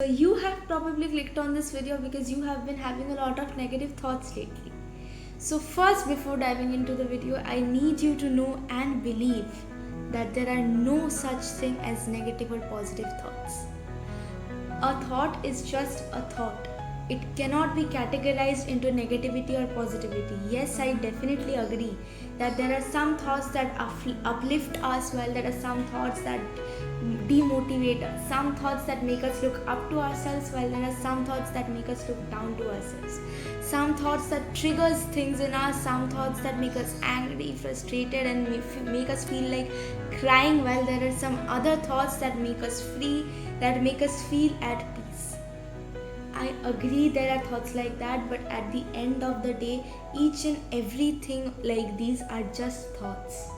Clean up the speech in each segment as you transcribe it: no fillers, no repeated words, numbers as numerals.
So you have probably clicked on this video because you have been having a lot of negative thoughts lately. So first, before diving into the video, I need you to know and believe that there are no such thing as negative or positive thoughts. A thought is just a thought. It cannot be categorized into negativity or positivity. Yes, I definitely agree that there are some thoughts that uplift us, while there are some thoughts that demotivate us, some thoughts that make us look up to ourselves, while there are some thoughts that make us look down to ourselves, some thoughts that triggers things in us, some thoughts that make us angry, frustrated, and make us feel like crying, while there are some other thoughts that make us free, that make us feel at peace. I agree there are thoughts like that, but at the end of the day, each and everything like these are just thoughts.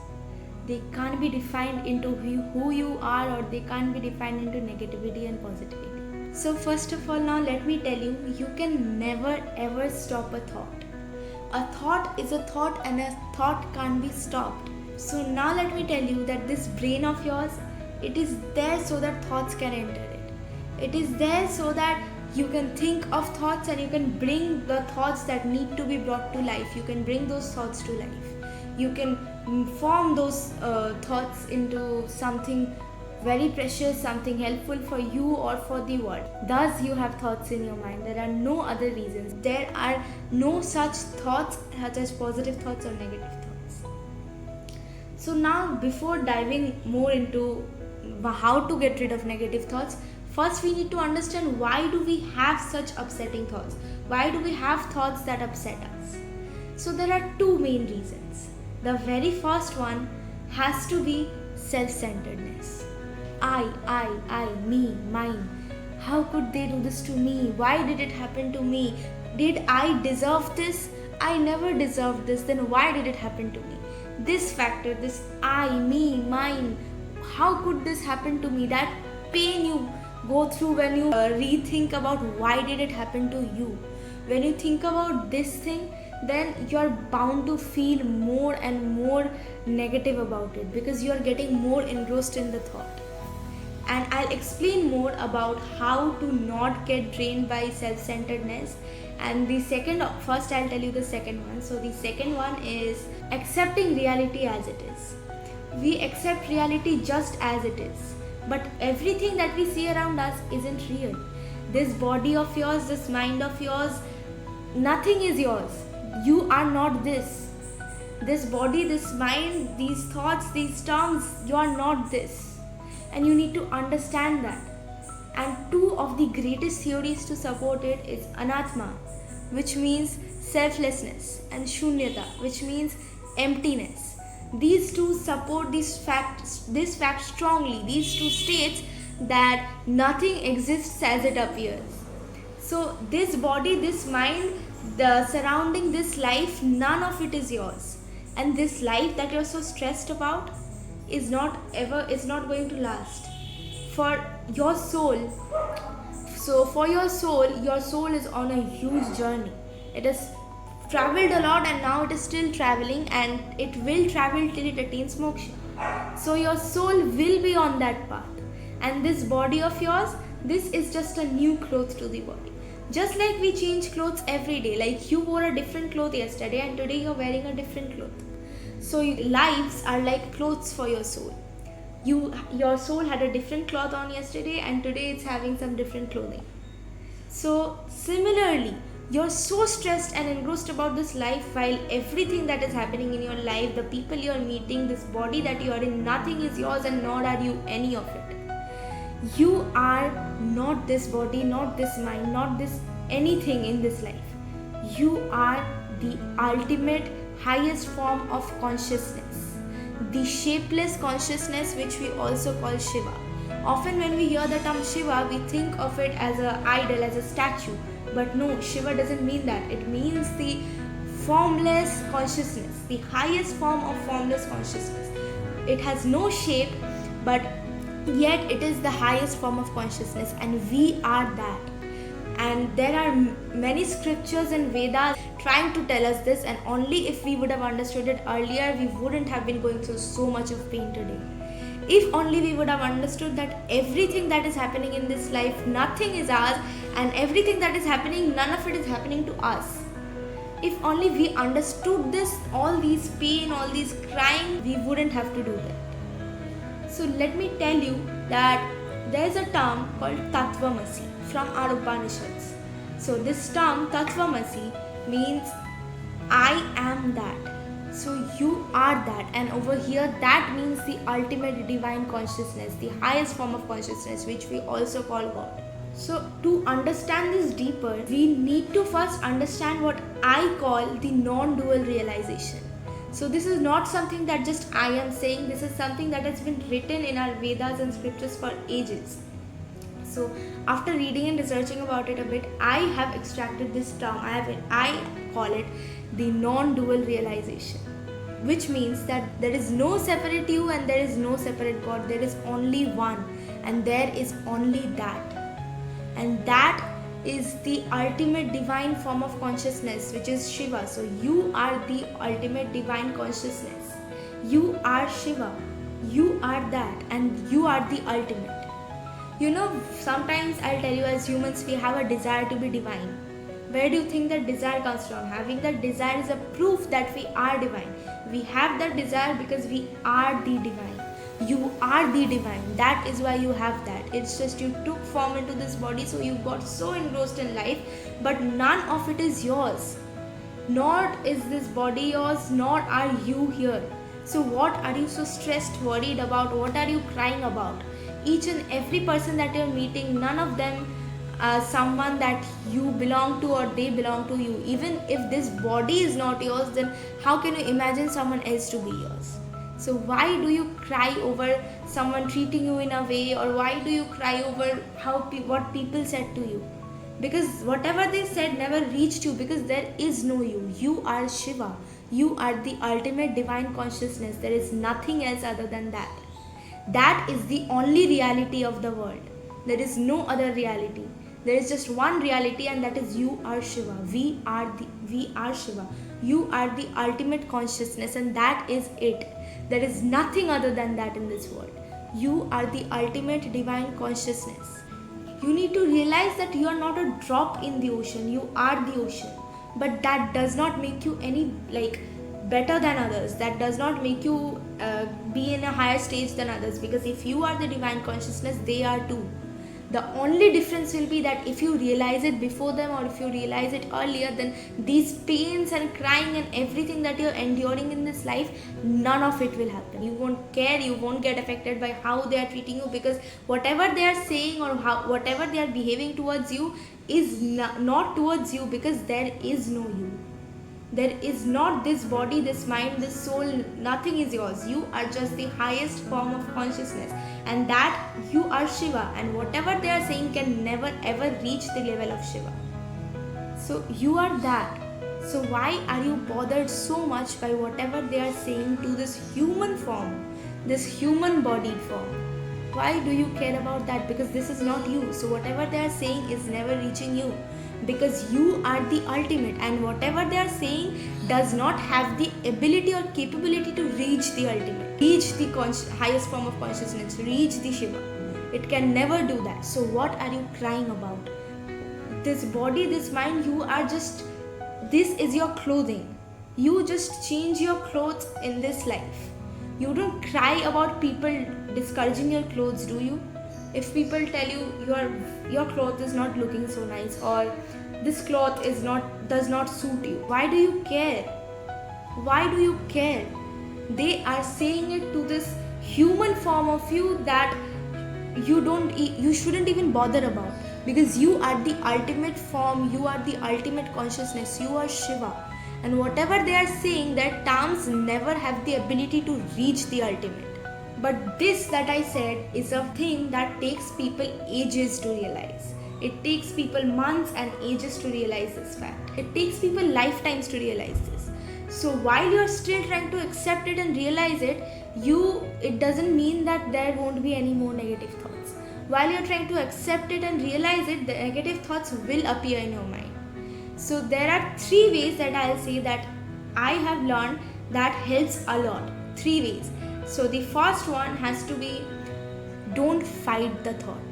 They can't be defined into who you are, or they can't be defined into negativity and positivity. So first of all, now let me tell you, you can never ever stop a thought. A thought is a thought, and a thought can't be stopped. So now let me tell you that this brain of yours, it is there so that thoughts can enter it. It is there so that you can think of thoughts and you can bring the thoughts that need to be brought to life. You can bring those thoughts to life. You can form those thoughts into something very precious, something helpful for you or for the world. Thus, you have thoughts in your mind. There are no other reasons. There are no such thoughts such as positive thoughts or negative thoughts. So now, before diving more into how to get rid of negative thoughts, first we need to understand why do we have such upsetting thoughts? Why do we have thoughts that upset us? So there are two main reasons. The very first one has to be self-centeredness. I, me, mine. How could they do this to me? Why did it happen to me? Did I deserve this? I never deserved this. Then why did it happen to me? This factor, this I, me, mine. How could this happen to me? That pain you go through when you rethink about why did it happen to you. When you think about this thing, then you're bound to feel more and more negative about it because you're getting more engrossed in the thought. And I'll explain more about how to not get drained by self-centeredness. And first I'll tell you the second one. So the second one is accepting reality as it is. We accept reality just as it is. But everything that we see around us isn't real. This body of yours, this mind of yours, nothing is yours. You are not this. This body, this mind, these thoughts, these terms, you are not this. And you need to understand that. And two of the greatest theories to support it is anatma, which means selflessness, and shunyata, which means emptiness. These two support this fact strongly. These two states that nothing exists as it appears. So this body, this mind, the surrounding, this life, none of it is yours. And this life that you're so stressed about is not going to last. For your soul, your soul is on a huge journey. It has traveled a lot and now it is still traveling, and it will travel till it attains moksha. So your soul will be on that path, and this body of yours, this is just a new cloth to the body. Just like we change clothes every day, like you wore a different cloth yesterday and today you're wearing a different cloth. So lives are like clothes for your soul. Your soul had a different cloth on yesterday and today it's having some different clothing. So similarly, you're so stressed and engrossed about this life, while everything that is happening in your life, the people you're meeting, this body that you are in, nothing is yours and nor are you any of it. You are not this body, not this mind, not this anything in this life. You are the ultimate highest form of consciousness, the shapeless consciousness, which we also call Shiva. Often when we hear the term Shiva, we think of it as an idol, as a statue. But no, Shiva doesn't mean that. It means the formless consciousness, the highest form of formless consciousness. It has no shape, but yet it is the highest form of consciousness, and we are that. And there are many scriptures and Vedas trying to tell us this, and only if we would have understood it earlier, we wouldn't have been going through so much of pain today. If only we would have understood that everything that is happening in this life, nothing is ours, and everything that is happening, none of it is happening to us. If only we understood this, all these pain, all these crying, we wouldn't have to do that. So let me tell you that there is a term called Tattvamasi from our Upanishads. So this term Tattvamasi means I am that. So you are that, and over here that means the ultimate divine consciousness, the highest form of consciousness, which we also call God. So to understand this deeper, we need to first understand what I call the non-dual realization. So this is not something that just I am saying, this is something that has been written in our Vedas and scriptures for ages. So after reading and researching about it a bit, I have extracted this term. I call it the non-dual realization, which means that there is no separate you and there is no separate God. There is only one, and there is only that. And that is the ultimate divine form of consciousness, which is Shiva. So you are the ultimate divine consciousness. You are Shiva. You are that, and you are the ultimate. Sometimes I'll tell you, as humans, we have a desire to be divine. Where do you think that desire comes from? Having that desire is a proof that we are divine. We have that desire because we are the divine. You are the divine. That is why you have that. It's just you took form into this body, so you got so engrossed in life, but none of it is yours. Nor is this body yours, nor are you here. So what are you so stressed, worried about? What are you crying about? Each and every person that you're meeting, none of them someone that you belong to or they belong to you. Even if this body is not yours, then how can you imagine someone else to be yours? So why do you cry over someone treating you in a way, or why do you cry over what people said to you? Because whatever they said never reached you, because there is no you. You are Shiva. You are the ultimate divine consciousness. There is nothing else other than that. That is the only reality of the world. There is no other reality. There is just one reality, and that is you are Shiva. We are Shiva. You are the ultimate consciousness, and that is it. There is nothing other than that in this world. You are the ultimate divine consciousness. You need to realize that you are not a drop in the ocean. You are the ocean. But that does not make you any better than others. That does not make you be in a higher stage than others, because if you are the divine consciousness, they are too. The only difference will be that if you realize it before them, or if you realize it earlier, then these pains and crying and everything that you're enduring in this life, none of it will happen. You won't care, you won't get affected by how they are treating you, because whatever they are saying or whatever they are behaving towards you is not towards you, because there is no you. There is not this body, this mind, this soul. Nothing is yours. You are just the highest form of consciousness, and that you are Shiva, and whatever they are saying can never ever reach the level of Shiva. So you are that. So why are you bothered so much by whatever they are saying to this human form, this human bodied form? Why do you care about that? Because this is not you. So whatever they are saying is never reaching you, because you are the ultimate, and whatever they are saying does not have the ability or capability to reach the ultimate, reach the highest form of consciousness, reach the Shiva. It can never do that. So what are you crying about? This body, this mind, you are just, this is your clothing. You just change your clothes in this life. You don't cry about people discouraging your clothes, do you? If people tell you your cloth is not looking so nice, or this cloth does not suit you, why do you care? Why do you care? They are saying it to this human form of you that you shouldn't even bother about, because you are the ultimate form, you are the ultimate consciousness, you are Shiva. And whatever they are saying, their terms never have the ability to reach the ultimate. But this that I said is a thing that takes people ages to realize. It takes people months and ages to realize this fact. It takes people lifetimes to realize this. So while you're still trying to accept it and realize it, it doesn't mean that there won't be any more negative thoughts. While you're trying to accept it and realize it, the negative thoughts will appear in your mind. So there are 3 ways that I'll say that I have learned that helps a lot. 3 ways. So the first one has to be, don't fight the thought.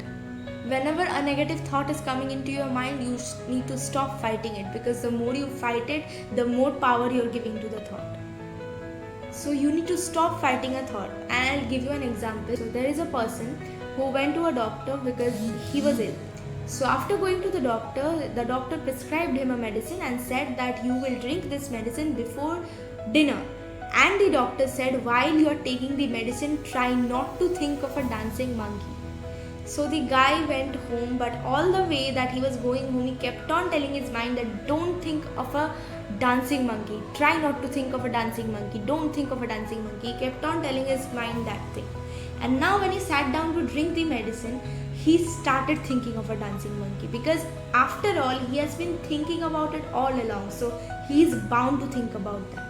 Whenever a negative thought is coming into your mind, you need to stop fighting it, because the more you fight it, the more power you're giving to the thought. So you need to stop fighting a thought. And I'll give you an example. So there is a person who went to a doctor because he was ill. So after going to the doctor prescribed him a medicine and said that you will drink this medicine before dinner. And the doctor said, while you are taking the medicine, try not to think of a dancing monkey. So the guy went home, but all the way that he was going home, he kept on telling his mind that don't think of a dancing monkey. Try not to think of a dancing monkey. Don't think of a dancing monkey. He kept on telling his mind that thing. And now when he sat down to drink the medicine, he started thinking of a dancing monkey, because after all, he has been thinking about it all along. So he is bound to think about that.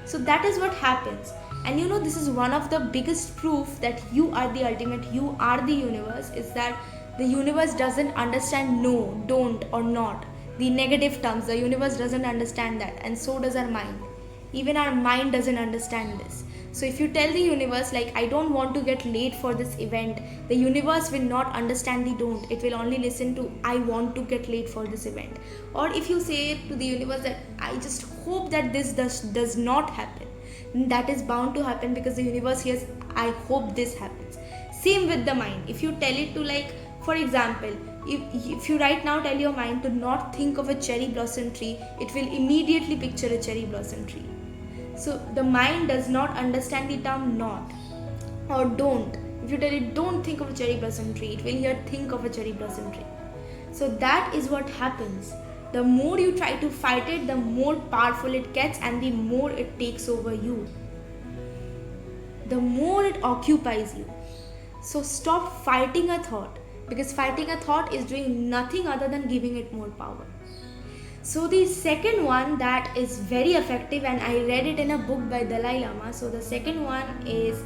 So that is what happens. And you know, this is one of the biggest proof that you are the ultimate, you are the universe, is that the universe doesn't understand no, don't or not. The negative terms, the universe doesn't understand that, and so does our mind. Even our mind doesn't understand this. So if you tell the universe like, I don't want to get late for this event, the universe will not understand the don't. It will only listen to, I want to get late for this event. Or if you say to the universe that I just hope that this does not happen, that is bound to happen, because the universe hears, I hope this happens. Same with the mind. If you tell it to, like, for example, if you right now tell your mind to not think of a cherry blossom tree, it will immediately picture a cherry blossom tree. So the mind does not understand the term not or don't. If you tell it don't think of a cherry blossom tree, it will hear think of a cherry blossom tree. So that is what happens. The more you try to fight it, the more powerful it gets, and the more it takes over you. The more it occupies you. So stop fighting a thought, because fighting a thought is doing nothing other than giving it more power. So the second one that is very effective, and I read it in a book by Dalai Lama. So the second one is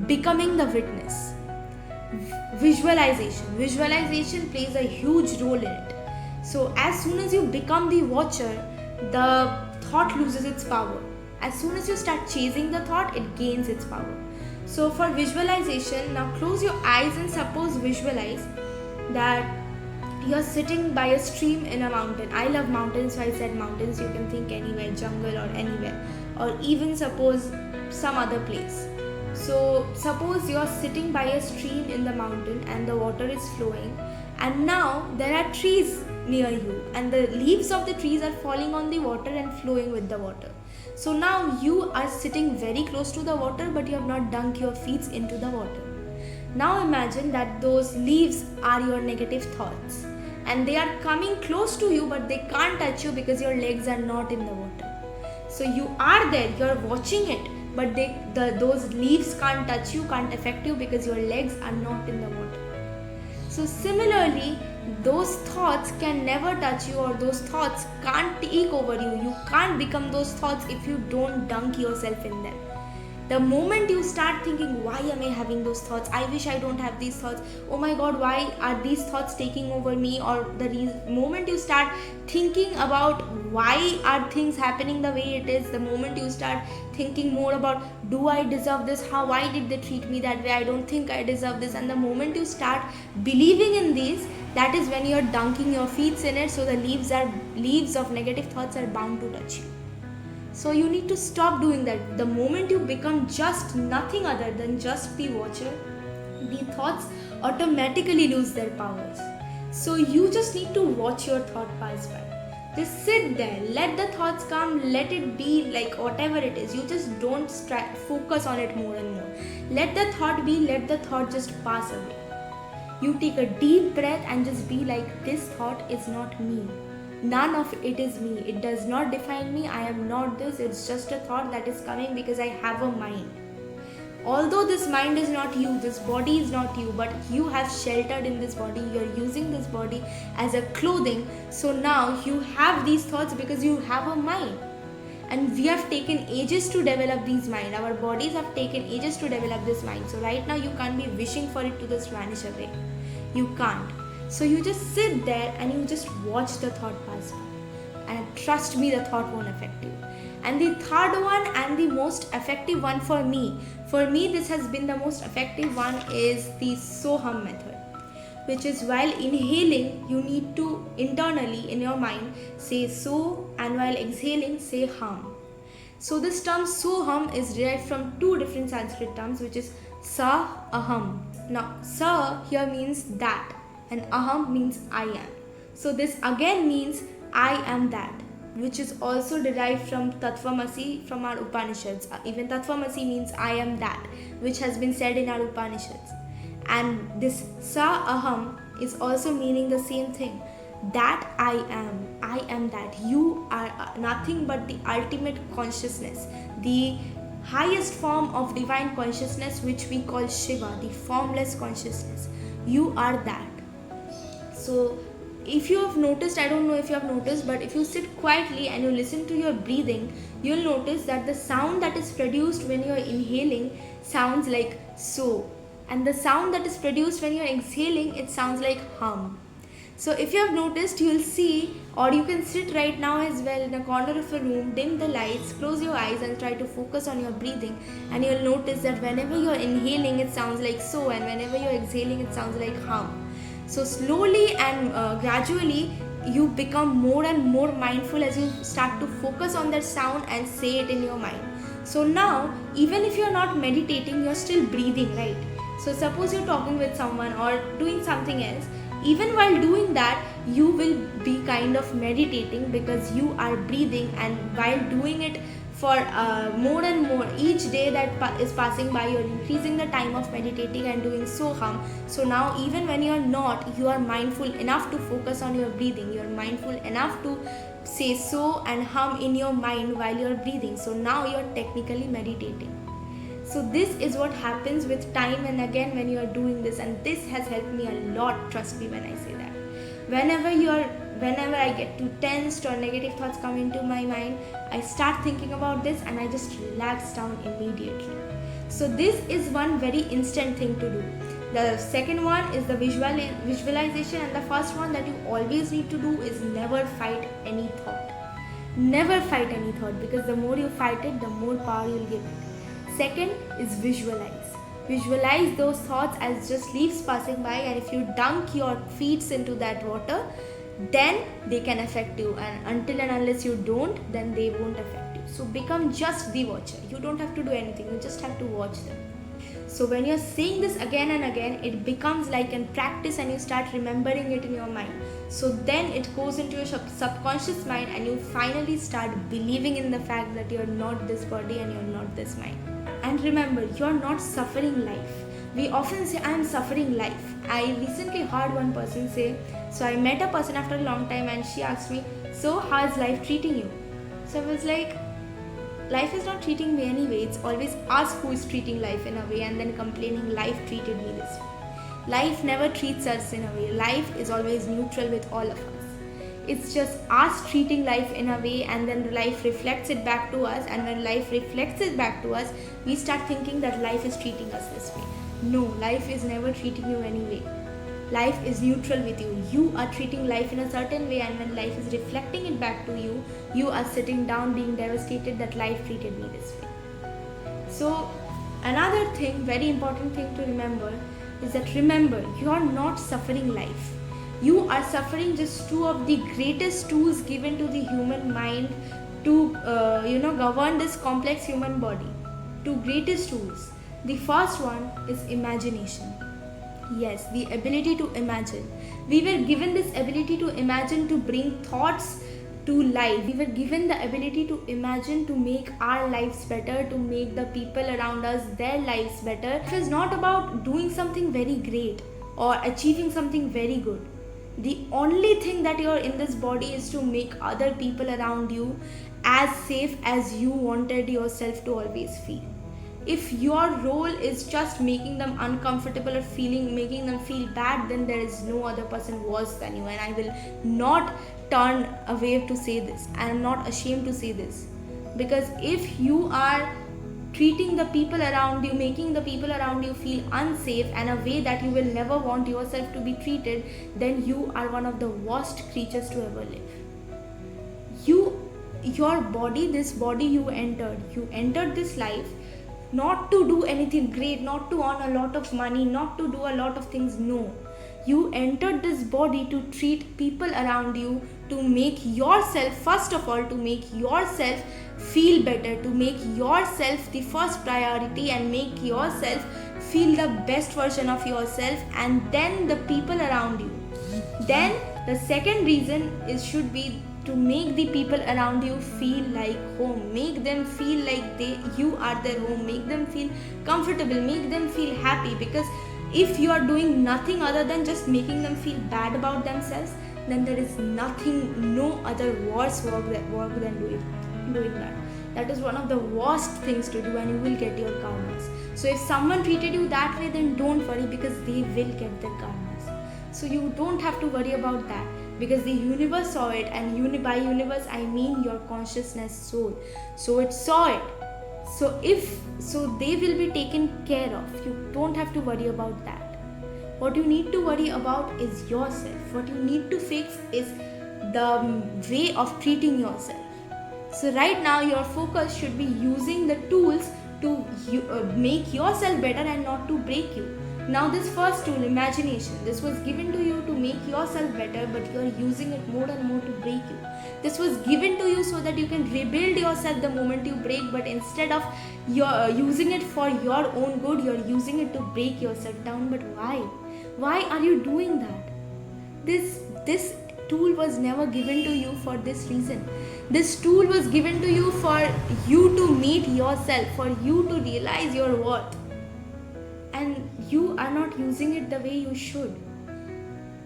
becoming the witness. Visualization. Visualization plays a huge role in it. So as soon as you become the watcher, the thought loses its power. As soon as you start chasing the thought, it gains its power. So for visualization, now close your eyes and suppose visualize that you're sitting by a stream in a mountain. I love mountains, so I said mountains. You can think anywhere, jungle or anywhere, or even suppose some other place. So suppose you're sitting by a stream in the mountain and the water is flowing, and now there are trees near you, and the leaves of the trees are falling on the water and flowing with the water. So now you are sitting very close to the water, but you have not dunked your feet into the water. Now imagine that those leaves are your negative thoughts, and they are coming close to you, but they can't touch you because your legs are not in the water. So you are there, you are watching it, but those leaves can't touch you, can't affect you, because your legs are not in the water. So similarly, those thoughts can never touch you, or those thoughts can't take over you. You can't become those thoughts if you don't dunk yourself in them. The moment you start thinking, why am I having those thoughts? I wish I don't have these thoughts. Oh my God, why are these thoughts taking over me? Or the moment you start thinking about why are things happening the way it is, the moment you start thinking more about, do I deserve this? Why did they treat me that way? I don't think I deserve this. And the moment you start believing in these, that is when you're dunking your feet in it. So the leaves of negative thoughts are bound to touch you. So you need to stop doing that. The moment you become just nothing other than just the watcher, the thoughts automatically lose their powers. So you just need to watch your thought pass by. Just sit there, let the thoughts come, let it be like whatever it is. You just don't focus on it more and more. Let the thought be, let the thought just pass away. You take a deep breath and just be like, this thought is not me. None of it is me. It does not define me. I am not this. It's just a thought that is coming because I have a mind. Although this mind is not you, this body is not you, but you have sheltered in this body. You are using this body as a clothing. So now you have these thoughts because you have a mind. And we have taken ages to develop these mind. Our bodies have taken ages to develop this mind. So right now you can't be wishing for it to just vanish away. You can't. So you just sit there and you just watch the thought pass by. and trust me, the thought won't affect you. And the third one and the most effective one for me this has been the most effective one, is the so-hum method, which is while inhaling you need to internally in your mind say so, and while exhaling say hum. So this term so-hum is derived from two different Sanskrit terms, which is sa, aham. Now sa here means that and aham means I am. So this again means I am that, which is also derived from Tattvamasi, from our Upanishads. Even Tattvamasi means I am that, which has been said in our Upanishads. And this sa aham is also meaning the same thing, that I am that. You are nothing but the ultimate consciousness, the highest form of divine consciousness, which we call Shiva, the formless consciousness. You are that. So if you have noticed, I don't know if you have noticed, but if you sit quietly and you listen to your breathing, you'll notice that the sound that is produced when you're inhaling sounds like so, and the sound that is produced when you're exhaling, it sounds like hum. So if you have noticed, you'll see, or you can sit right now as well in a corner of a room, dim the lights, close your eyes and try to focus on your breathing, and you'll notice that whenever you're inhaling it sounds like so, and whenever you're exhaling it sounds like hum. So slowly and gradually you become more and more mindful as you start to focus on that sound and say it in your mind. So now, even if you're not meditating, you're still breathing, right? So suppose you're talking with someone or doing something else, even while doing that, you will be kind of meditating because you are breathing, and while doing it for more and more, each day that is passing by, you're increasing the time of meditating and doing so hum. So now even when you're not, you are mindful enough to focus on your breathing. You're mindful enough to say so and hum in your mind while you're breathing. So now you're technically meditating. So this is what happens with time and again when you are doing this, and this has helped me a lot, trust me when I say that. Whenever I get too tensed or negative thoughts come into my mind, I start thinking about this and I just relax down immediately. So this is one very instant thing to do. The second one is the visualization, and the first one that you always need to do is never fight any thought. Never fight any thought, because the more you fight it, the more power you'll give it. Second is visualize. Visualize those thoughts as just leaves passing by, and if you dunk your feet into that water, then they can affect you, and until and unless you don't, then they won't affect you. So become just the watcher. You don't have to do anything, you just have to watch them. So when you're saying this again and again, it becomes like a practice and you start remembering it in your mind. So then it goes into your subconscious mind, and you finally start believing in the fact that you're not this body and you're not this mind. And remember, you're not suffering life. We often say, I'm suffering life. I recently heard one person say, so I met a person after a long time and she asked me, so how's life treating you? So I was like, life is not treating me anyway. It's always us who is treating life in a way and then complaining life treated me this way. Life never treats us in a way. Life is always neutral with all of us. It's just us treating life in a way, and then life reflects it back to us, and when life reflects it back to us, we start thinking that life is treating us this way. No, life is never treating you anyway. Life is neutral with you. You are treating life in a certain way, and when life is reflecting it back to you, you are sitting down being devastated that life treated me this way. So another thing, very important thing to remember, is that remember, you are not suffering life. You are suffering just two of the greatest tools given to the human mind to govern this complex human body. Two greatest tools. The first one is imagination. Yes, the ability to imagine. We were given this ability to imagine, to bring thoughts to life. We were given the ability to imagine, to make our lives better, to make the people around us, their lives better. It is not about doing something very great or achieving something very good. The only thing that you're in this body is to make other people around you as safe as you wanted yourself to always feel. If your role is just making them uncomfortable or making them feel bad, then there is no other person worse than you. And I will not turn away to say this. I am not ashamed to say this. Because if you are treating the people around you, making the people around you feel unsafe and a way that you will never want yourself to be treated, then you are one of the worst creatures to ever live. your body, this body you entered this life not to do anything great, not to earn a lot of money, not to do a lot of things. No, you entered this body to treat people around you, to make yourself, first of all, to make yourself feel better, to make yourself the first priority, and make yourself feel the best version of yourself, and then the people around you. Then the second reason is should be to make the people around you feel like home, make them feel like you are their home, make them feel comfortable, make them feel happy. Because if you are doing nothing other than just making them feel bad about themselves, then there is nothing, no other worse work than doing that. That is one of the worst things to do, and you will get your karmas. So if someone treated you that way, then don't worry, because they will get their karmas. So you don't have to worry about that, because the universe saw it, and by universe I mean your consciousness soul. So it saw it. So they will be taken care of. You don't have to worry about that. What you need to worry about is yourself. What you need to fix is the way of treating yourself. So right now your focus should be using the tools to make yourself better and not to break you. Now this first tool, imagination, this was given to you to make yourself better, but you are using it more and more to break you. This was given to you so that you can rebuild yourself the moment you break, but instead of using it for your own good, you are using it to break yourself down. But why? Why are you doing that? This tool was never given to you for this reason. This tool was given to you for you to meet yourself, for you to realize your worth. And you are not using it the way you should.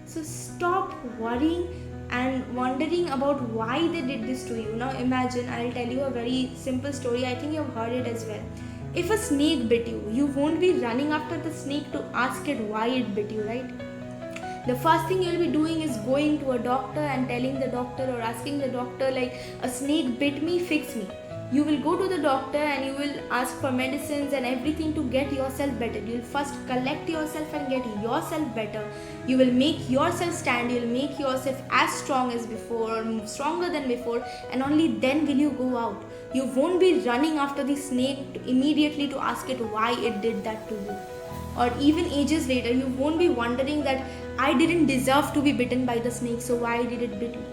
So stop worrying and wondering about why they did this to you. Now imagine, I'll tell you a very simple story. I think you've heard it as well. If a snake bit you, you won't be running after the snake to ask it why it bit you, right? The first thing you'll be doing is going to a doctor and telling the doctor, or asking the doctor, like, a snake bit me, fix me. You will go to the doctor and you will ask for medicines and everything to get yourself better. You will first collect yourself and get yourself better. You will make yourself stand. You will make yourself as strong as before, or stronger than before, and only then will you go out. You won't be running after the snake immediately to ask it why it did that to you. Or even ages later, you won't be wondering that I didn't deserve to be bitten by the snake, so why did it bit me?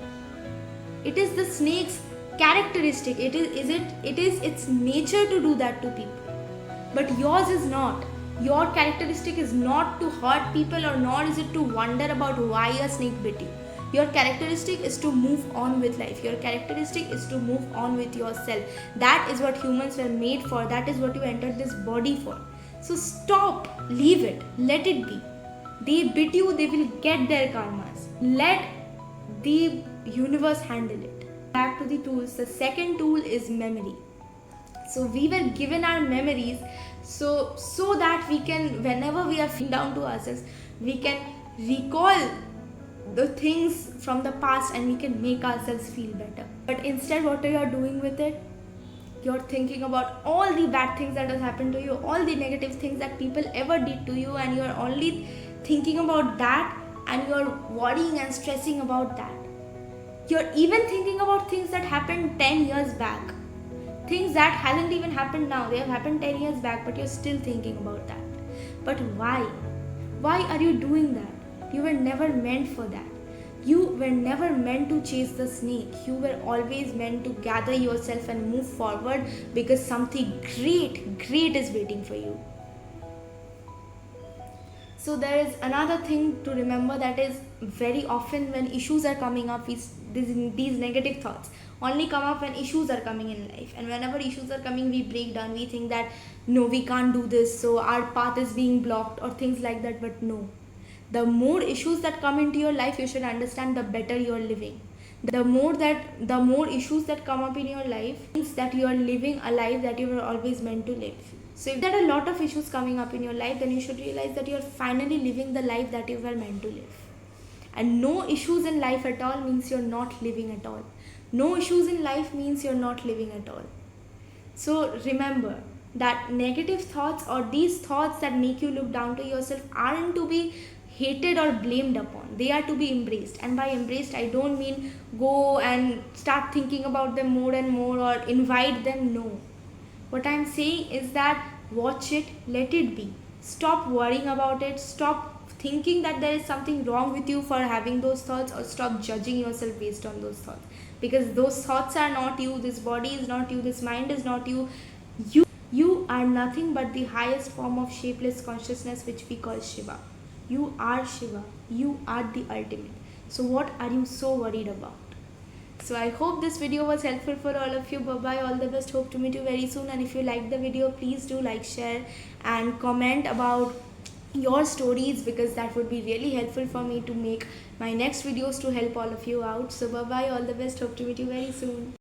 It is the snake's characteristic. It is its nature to do that to people, but yours is not. Your characteristic is not to hurt people, or nor is it to wonder about why a snake bit you. Your characteristic is to move on with life. Your characteristic is to move on with yourself. That is what humans were made for. That is what you entered this body for. So stop, leave it, let it be. They bit you, they will get their karmas. Let the universe handle it. Back to the tools. The second tool is memory. So we were given our memories so that we can, whenever we are feeling down to ourselves, we can recall the things from the past and we can make ourselves feel better. But instead, what are you doing with it? You're thinking about all the bad things that has happened to you, all the negative things that people ever did to you, and you're only thinking about that, and you're worrying and stressing about that. You're even thinking about things that happened 10 years back. Things that hasn't even happened now. They have happened 10 years back, but you're still thinking about that. But why? Why are you doing that? You were never meant for that. You were never meant to chase the snake. You were always meant to gather yourself and move forward, because something great is waiting for you. So there is another thing to remember, that is, very often when issues are coming up, these negative thoughts only come up when issues are coming in life. And whenever issues are coming, we break down. We think that no, we can't do this, so our path is being blocked, or things like that. But no, the more issues that come into your life, you should understand, the better you are living. The more issues that come up in your life means that you are living a life that you were always meant to live. So if there are a lot of issues coming up in your life, then you should realize that you are finally living the life that you were meant to live. And no issues in life at all means you're not living at all. No issues in life means you're not living at all. So remember that negative thoughts, or these thoughts that make you look down to yourself, aren't to be hated or blamed upon. They are to be embraced, and by embraced I don't mean go and start thinking about them more and more or invite them. No, what I'm saying is that watch it, let it be. Stop worrying about it. Stop thinking that there is something wrong with you for having those thoughts, or stop judging yourself based on those thoughts, because those thoughts are not you. This body is not you. This mind is not you. You are nothing but the highest form of shapeless consciousness, which we call Shiva. You are Shiva. You are the ultimate. So what are you so worried about? So I hope this video was helpful for all of you. Bye bye, all the best. Hope to meet you very soon. And if you like the video, please do like, share and comment about your stories, because that would be really helpful for me to make my next videos to help all of you out. So bye bye, all the best. Hope to meet you very soon.